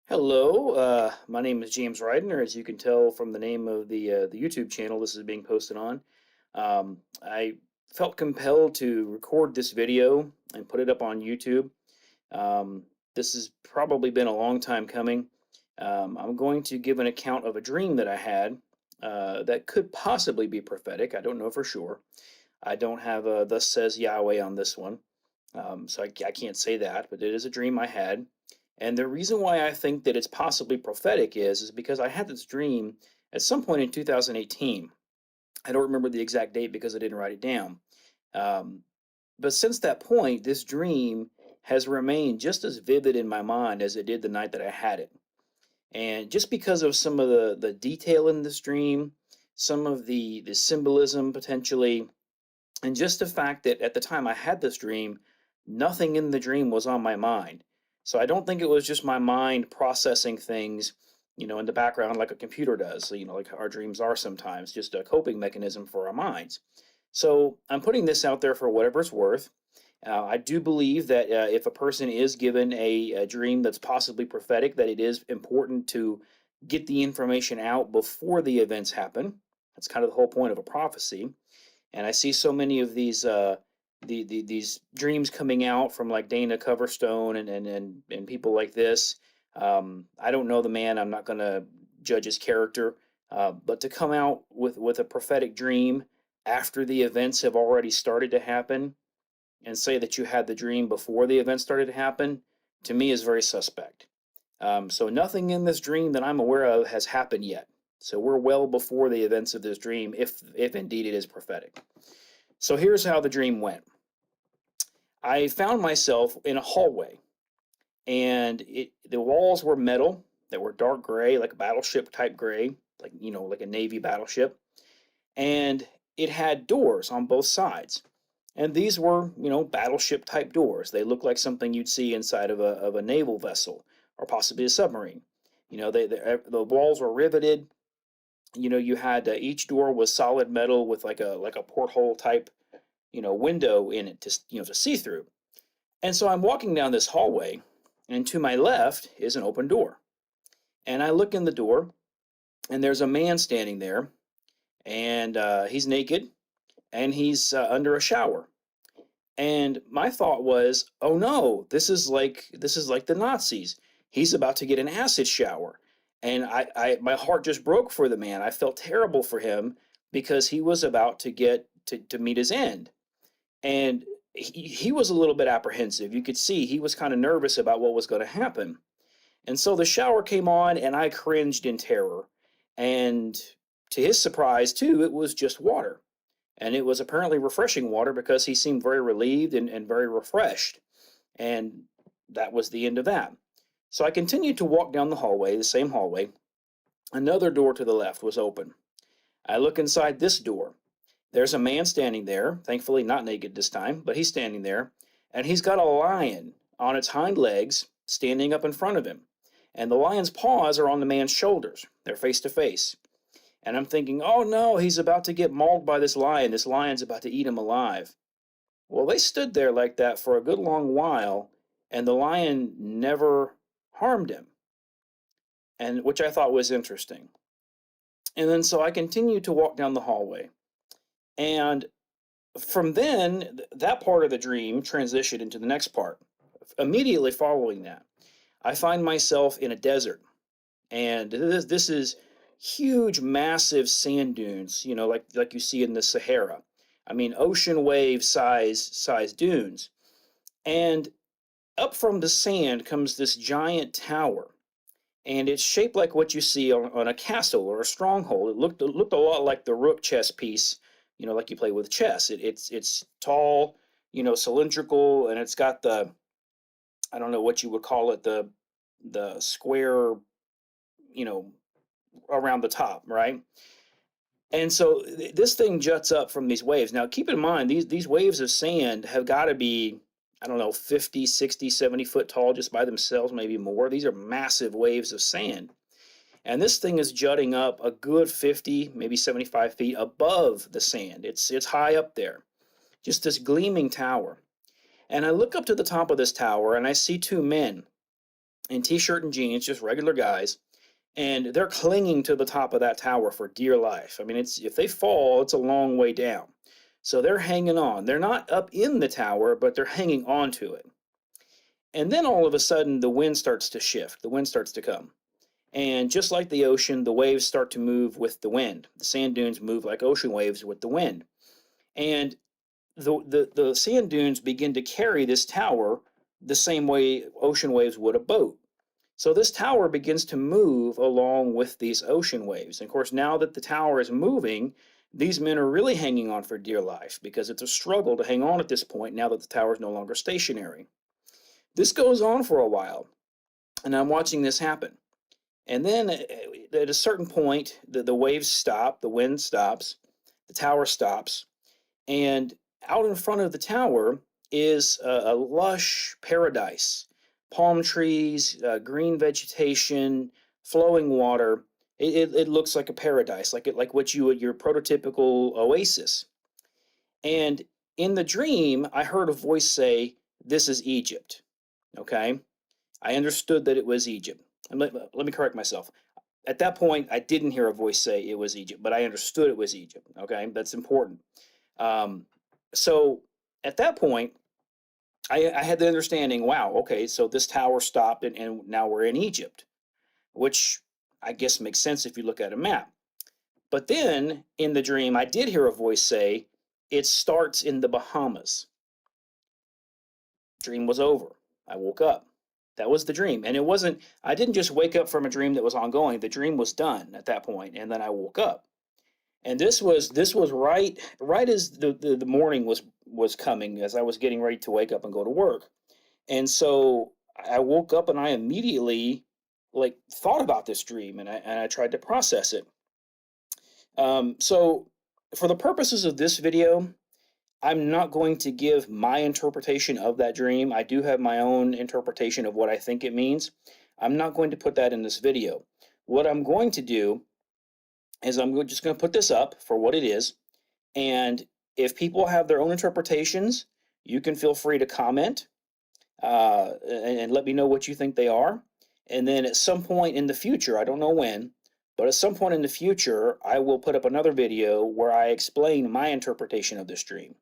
Hello, my name is James Ryden, as you can tell from the name of the YouTube channel this is being posted on. I felt compelled to record this video and put it up on YouTube. This has probably been a long time coming. I'm going to give an account of a dream that I had that could possibly be prophetic. I don't know for sure. I don't have a "Thus says Yahweh" on this one, so I can't say that, but it is a dream I had. And the reason why I think that it's possibly prophetic is because I had this dream at some point in 2018. I don't remember the exact date because I didn't write it down. Um, but since that point, this dream has remained just as vivid in my mind as it did the night that I had it. And just because of some of the detail in this dream, some of the symbolism potentially, and just the fact that at the time I had this dream, nothing in the dream was on my mind. So I don't think it was just my mind processing things, in the background like a computer does. So, like our dreams are sometimes just a coping mechanism for our minds. So I'm putting this out there for whatever it's worth. I do believe that if a person is given a dream that's possibly prophetic, that it is important to get the information out before the events happen. That's kind of the whole point of a prophecy. And I see so many of these dreams coming out from like Dana Coverstone and people like this. I don't know the man. I'm not going to judge his character, but to come out with a prophetic dream after the events have already started to happen and say that you had the dream before the events started to happen, to me is very suspect. So nothing in this dream that I'm aware of has happened yet. So we're well before the events of this dream, if indeed it is prophetic. So here's how the dream went. I found myself in a hallway, and the walls were metal that were dark gray, like a battleship type gray, like a Navy battleship, and it had doors on both sides. And these were, battleship type doors. They looked like something you'd see inside of a naval vessel or possibly a submarine. The walls were riveted. You had each door was solid metal with like a porthole type window in it to see through. And so I'm walking down this hallway, and to my left is an open door. And I look in the door, and there's a man standing there, and he's naked, and he's under a shower. And my thought was, oh no, this is like the Nazis. He's about to get an acid shower. And my heart just broke for the man. I felt terrible for him because he was about to get to meet his end. And he was a little bit apprehensive. You could see he was kind of nervous about what was going to happen. And so the shower came on, and I cringed in terror. And to his surprise, too, it was just water. And it was apparently refreshing water because he seemed very relieved and very refreshed. And that was the end of that. So I continued to walk down the hallway, the same hallway. Another door to the left was open. I look inside this door. There's a man standing there, thankfully not naked this time, but he's standing there, and he's got a lion on its hind legs standing up in front of him. And the lion's paws are on the man's shoulders. They're face to face. And I'm thinking, oh no, he's about to get mauled by this lion. This lion's about to eat him alive. Well, they stood there like that for a good long while, and the lion never harmed him, and which I thought was interesting. And then so I continued to walk down the hallway. And from then, that part of the dream transitioned into the next part. Immediately following that, I find myself in a desert. And this is huge, massive sand dunes, like you see in the Sahara. I mean, ocean wave size dunes. And up from the sand comes this giant tower. And it's shaped like what you see on a castle or a stronghold. It looked a lot like the rook chess piece, like you play with chess. It's tall, cylindrical, and it's got the, I don't know what you would call it, the square, you know, around the top, right? And so this thing juts up from these waves. Now, keep in mind, these waves of sand have got to be, I don't know, 50, 60, 70 foot tall just by themselves, maybe more. These are massive waves of sand. And this thing is jutting up a good 50, maybe 75 feet above the sand. It's high up there, just this gleaming tower. And I look up to the top of this tower and I see two men. in t-shirt and jeans, just regular guys, and they're clinging to the top of that tower for dear life. I mean, it's if they fall, it's a long way down. So they're hanging on. They're not up in the tower, but they're hanging on to it. And then all of a sudden, the wind starts to shift. The wind starts to come. And just like the ocean, the waves start to move with the wind. The sand dunes move like ocean waves with the wind. And the sand dunes begin to carry this tower the same way ocean waves would a boat. So this tower begins to move along with these ocean waves. And of course, now that the tower is moving, these men are really hanging on for dear life because it's a struggle to hang on at this point now that the tower is no longer stationary. This goes on for a while, and I'm watching this happen. And then at a certain point, the waves stop, the wind stops, the tower stops, and out in front of the tower is a lush paradise, palm trees, green vegetation, flowing water. It looks like a paradise, like what you would your prototypical oasis. And in the dream, I heard a voice say, "This is Egypt." Okay, I understood that it was Egypt. And let me correct myself. At that point, I didn't hear a voice say it was Egypt, but I understood it was Egypt. Okay, that's important. Um, so at that point, I had the understanding, wow, okay, so this tower stopped and now we're in Egypt, which I guess makes sense if you look at a map. But then in the dream, I did hear a voice say, it starts in the Bahamas. Dream was over. I woke up. That was the dream. And it wasn't, I didn't just wake up from a dream that was ongoing. The dream was done at that point, and then I woke up. And this was right as the morning was coming, as I was getting ready to wake up and go to work. And so I woke up and I immediately like thought about this dream, and I tried to process it. So for the purposes of this video, I'm not going to give my interpretation of that dream. I do have my own interpretation of what I think it means. I'm not going to put that in this video. What I'm going to do is I'm just going to put this up for what it is. And if people have their own interpretations, you can feel free to comment and let me know what you think they are. And then at some point in the future, I don't know when, but at some point in the future, I will put up another video where I explain my interpretation of this dream.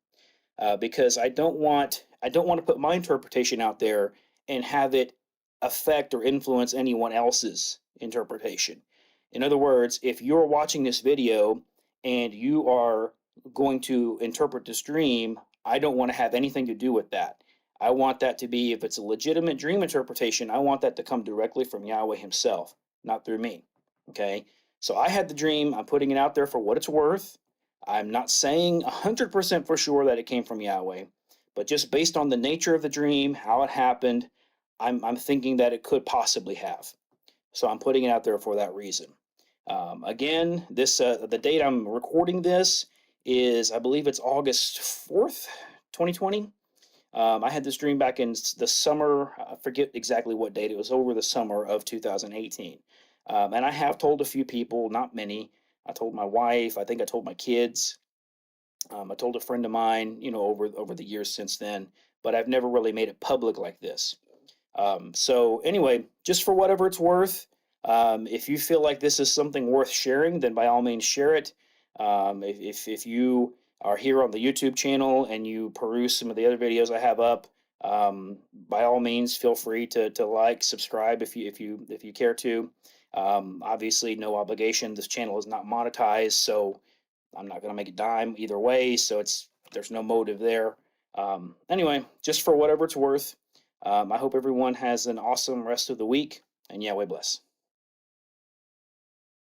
Because I don't want to put my interpretation out there and have it affect or influence anyone else's interpretation. In other words, if you're watching this video and you are going to interpret this dream, I don't want to have anything to do with that. I want that to be, if it's a legitimate dream interpretation, I want that to come directly from Yahweh himself, not through me. Okay? So I had the dream, I'm putting it out there for what it's worth. I'm not saying 100% for sure that it came from Yahweh, but just based on the nature of the dream, how it happened, I'm thinking that it could possibly have. So I'm putting it out there for that reason. Again, the date I'm recording this is, I believe it's August 4th, 2020. I had this dream back in the summer. I forget exactly what date. It was over the summer of 2018. And I have told a few people, not many. I told my wife. I think I told my kids. I told a friend of mine, over the years since then. But I've never really made it public like this. So anyway, just for whatever it's worth, if you feel like this is something worth sharing, then by all means share it. If you are here on the YouTube channel and you peruse some of the other videos I have up, by all means feel free to like, subscribe if you care to. Obviously, no obligation. This channel is not monetized, so I'm not going to make a dime either way. So there's no motive there. Anyway, just for whatever it's worth. I hope everyone has an awesome rest of the week, and Yahweh bless.